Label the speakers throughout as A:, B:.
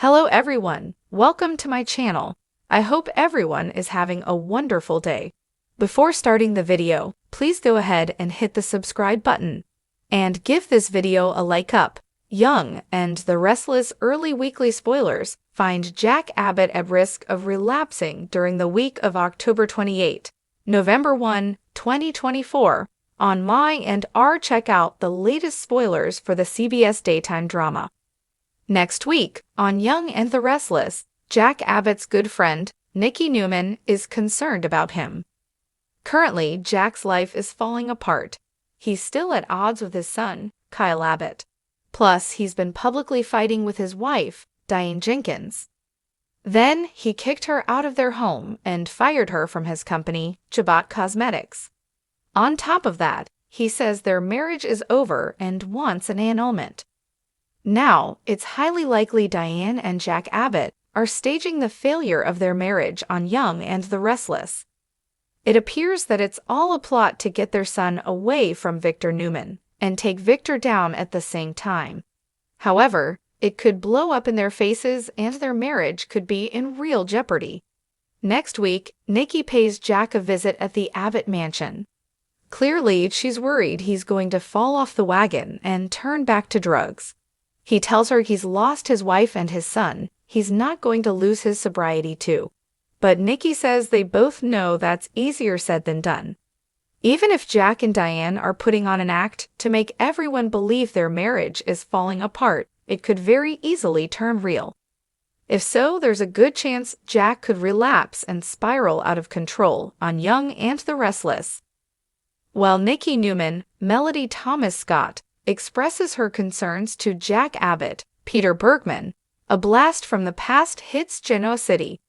A: Hello everyone, welcome to my channel. I hope everyone is having a wonderful day. Before starting the video, please go ahead and hit the subscribe button. And give this video a like up. Young and the Restless early weekly spoilers find Jack Abbott at risk of relapsing during the week of October 28, November 1, 2024. On Y&R, check out the latest spoilers for the CBS daytime drama. Next week, on Young and the Restless, Jack Abbott's good friend, Nikki Newman, is concerned about him. Currently, Jack's life is falling apart. He's still at odds with his son, Kyle Abbott. Plus, he's been publicly fighting with his wife, Diane Jenkins. Then, he kicked her out of their home and fired her from his company, Jabot Cosmetics. On top of that, he says their marriage is over and wants an annulment. Now, it's highly likely Diane and Jack Abbott are staging the failure of their marriage on Young and the Restless. It appears that it's all a plot to get their son away from Victor Newman and take Victor down at the same time. However, it could blow up in their faces and their marriage could be in real jeopardy. Next week, Nikki pays Jack a visit at the Abbott mansion. Clearly, she's worried he's going to fall off the wagon and turn back to drugs. He tells her he's lost his wife and his son. He's not going to lose his sobriety too. But Nikki says they both know that's easier said than done. Even if Jack and Diane are putting on an act to make everyone believe their marriage is falling apart, it could very easily turn real. If so, there's a good chance Jack could relapse and spiral out of control on Young and the Restless. While Nikki Newman, Melody Thomas Scott, expresses her concerns to Jack Abbott, Peter Bergman, a blast from the past hits Genoa City.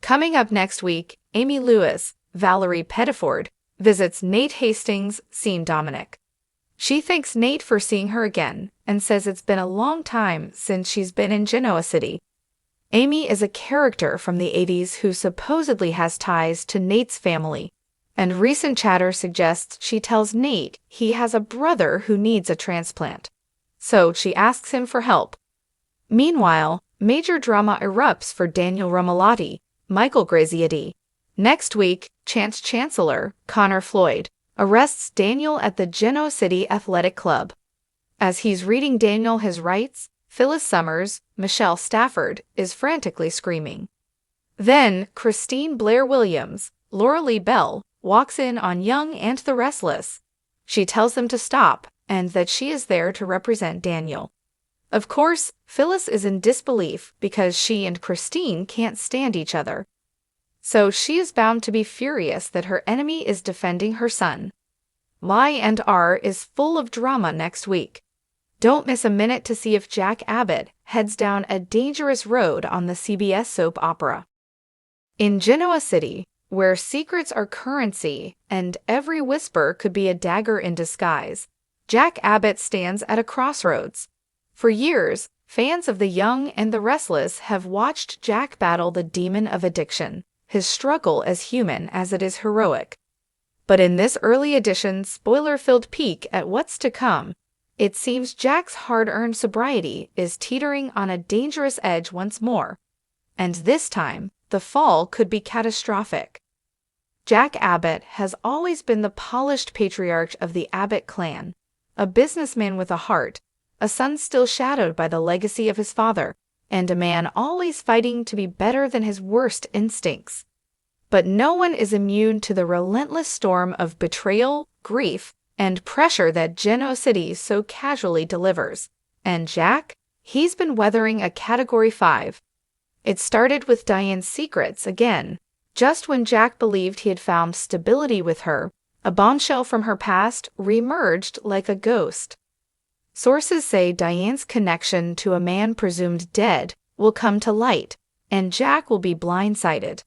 A: Coming up next week, Amy Lewis, Valerie Pettiford, visits Nate Hastings, Sean Dominic. She thanks Nate for seeing her again and says it's been a long time since she's been in Genoa City. Amy is a character from the 80s who supposedly has ties to Nate's family, and recent chatter suggests she tells Nate he has a brother who needs a transplant. So she asks him for help. Meanwhile, major drama erupts for Daniel Romalotti, Michael Graziadei. Next week, Chance Chancellor, Connor Floyd, arrests Daniel at the Genoa City Athletic Club. As he's reading Daniel his rights, Phyllis Summers, Michelle Stafford, is frantically screaming. Then, Christine Blair Williams, Laura Lee Bell, walks in on Young and the Restless. She tells them to stop and that she is there to represent Daniel. Of course, Phyllis is in disbelief because she and Christine can't stand each other. So she is bound to be furious that her enemy is defending her son. Y&R is full of drama next week. Don't miss a minute to see if Jack Abbott heads down a dangerous road on the CBS soap opera. In Genoa City, where secrets are currency and every whisper could be a dagger in disguise, Jack Abbott stands at a crossroads. For years, fans of the Young and the Restless have watched Jack battle the demon of addiction, his struggle as human as it is heroic. But in this early edition spoiler-filled peek at what's to come, it seems Jack's hard-earned sobriety is teetering on a dangerous edge once more. And this time, the fall could be catastrophic. Jack Abbott has always been the polished patriarch of the Abbott clan, a businessman with a heart, a son still shadowed by the legacy of his father, and a man always fighting to be better than his worst instincts. But no one is immune to the relentless storm of betrayal, grief, and pressure that Genoa City so casually delivers. And Jack? He's been weathering a Category 5. It started with Diane's secrets again. Just when Jack believed he had found stability with her, a bombshell from her past reemerged like a ghost. Sources say Diane's connection to a man presumed dead will come to light, and Jack will be blindsided.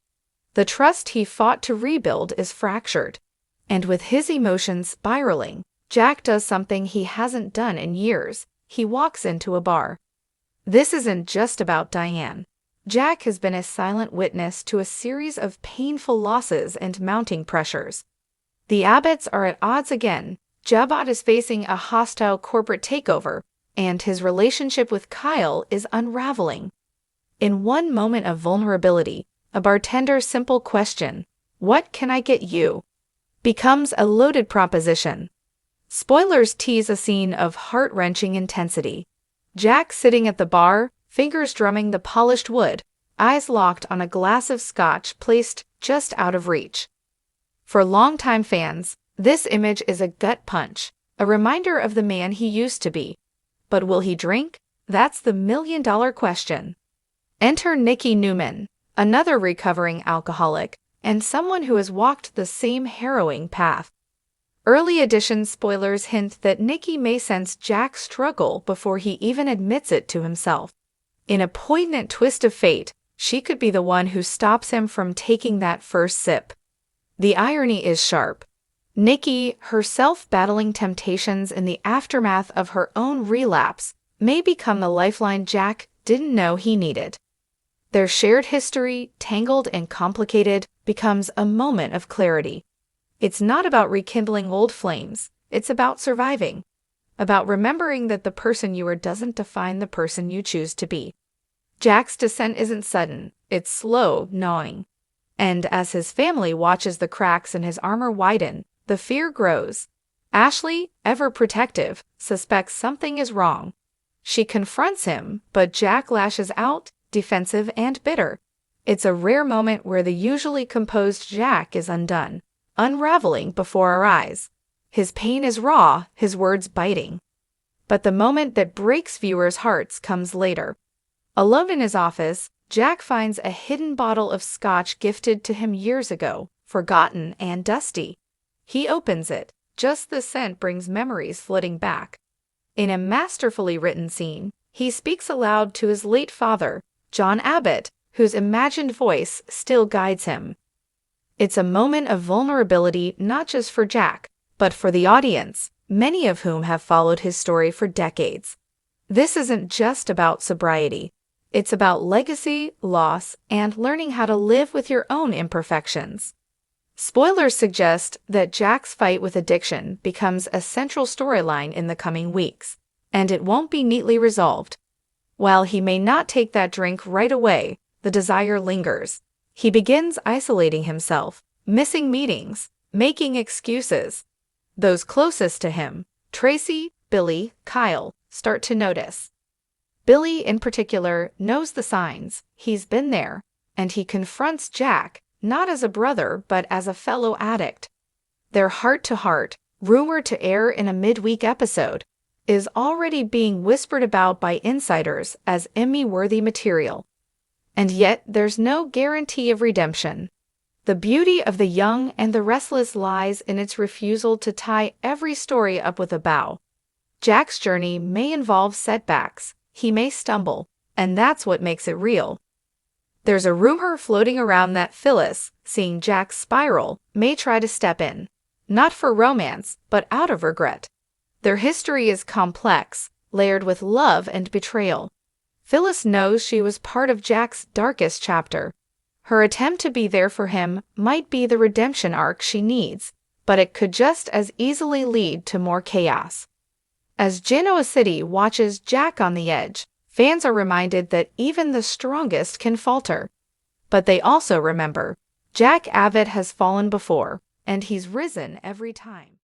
A: The trust he fought to rebuild is fractured, and with his emotions spiraling, Jack does something he hasn't done in years. He walks into a bar. This isn't just about Diane. Jack has been a silent witness to a series of painful losses and mounting pressures. The Abbotts are at odds again. Jabot is facing a hostile corporate takeover, and his relationship with Kyle is unraveling. In one moment of vulnerability, a bartender's simple question, "What can I get you?" becomes a loaded proposition. Spoilers tease a scene of heart-wrenching intensity. Jack sitting at the bar, fingers drumming the polished wood, eyes locked on a glass of scotch placed just out of reach. For longtime fans, this image is a gut punch, a reminder of the man he used to be. But will he drink? That's the million-dollar question. Enter Nikki Newman, another recovering alcoholic, and someone who has walked the same harrowing path. Early edition spoilers hint that Nikki may sense Jack's struggle before he even admits it to himself. In a poignant twist of fate, she could be the one who stops him from taking that first sip. The irony is sharp. Nikki, herself battling temptations in the aftermath of her own relapse, may become the lifeline Jack didn't know he needed. Their shared history, tangled and complicated, becomes a moment of clarity. It's not about rekindling old flames, it's about surviving. About remembering that the person you are doesn't define the person you choose to be. Jack's descent isn't sudden, it's slow, gnawing. And as his family watches the cracks in his armor widen, the fear grows. Ashley, ever protective, suspects something is wrong. She confronts him, but Jack lashes out, defensive and bitter. It's a rare moment where the usually composed Jack is undone, unraveling before our eyes. His pain is raw, his words biting. But the moment that breaks viewers' hearts comes later. Alone in his office, Jack finds a hidden bottle of scotch gifted to him years ago, forgotten and dusty. He opens it. Just the scent brings memories flooding back. In a masterfully written scene, he speaks aloud to his late father, John Abbott, whose imagined voice still guides him. It's a moment of vulnerability not just for Jack, but for the audience, many of whom have followed his story for decades. This isn't just about sobriety. It's about legacy, loss, and learning how to live with your own imperfections. Spoilers suggest that Jack's fight with addiction becomes a central storyline in the coming weeks, and it won't be neatly resolved. While he may not take that drink right away, the desire lingers. He begins isolating himself, missing meetings, making excuses. Those closest to him, Tracy, Billy, Kyle, start to notice. Billy, in particular, knows the signs. He's been there, and he confronts Jack, not as a brother but as a fellow addict. Their heart-to-heart, rumored to air in a midweek episode, is already being whispered about by insiders as Emmy-worthy material. And yet there's no guarantee of redemption. The beauty of The Young and the Restless lies in its refusal to tie every story up with a bow. Jack's journey may involve setbacks, he may stumble, and that's what makes it real. There's a rumor floating around that Phyllis, seeing Jack's spiral, may try to step in. Not for romance, but out of regret. Their history is complex, layered with love and betrayal. Phyllis knows she was part of Jack's darkest chapter. Her attempt to be there for him might be the redemption arc she needs, but it could just as easily lead to more chaos. As Genoa City watches Jack on the edge, fans are reminded that even the strongest can falter. But they also remember, Jack Abbott has fallen before, and he's risen every time.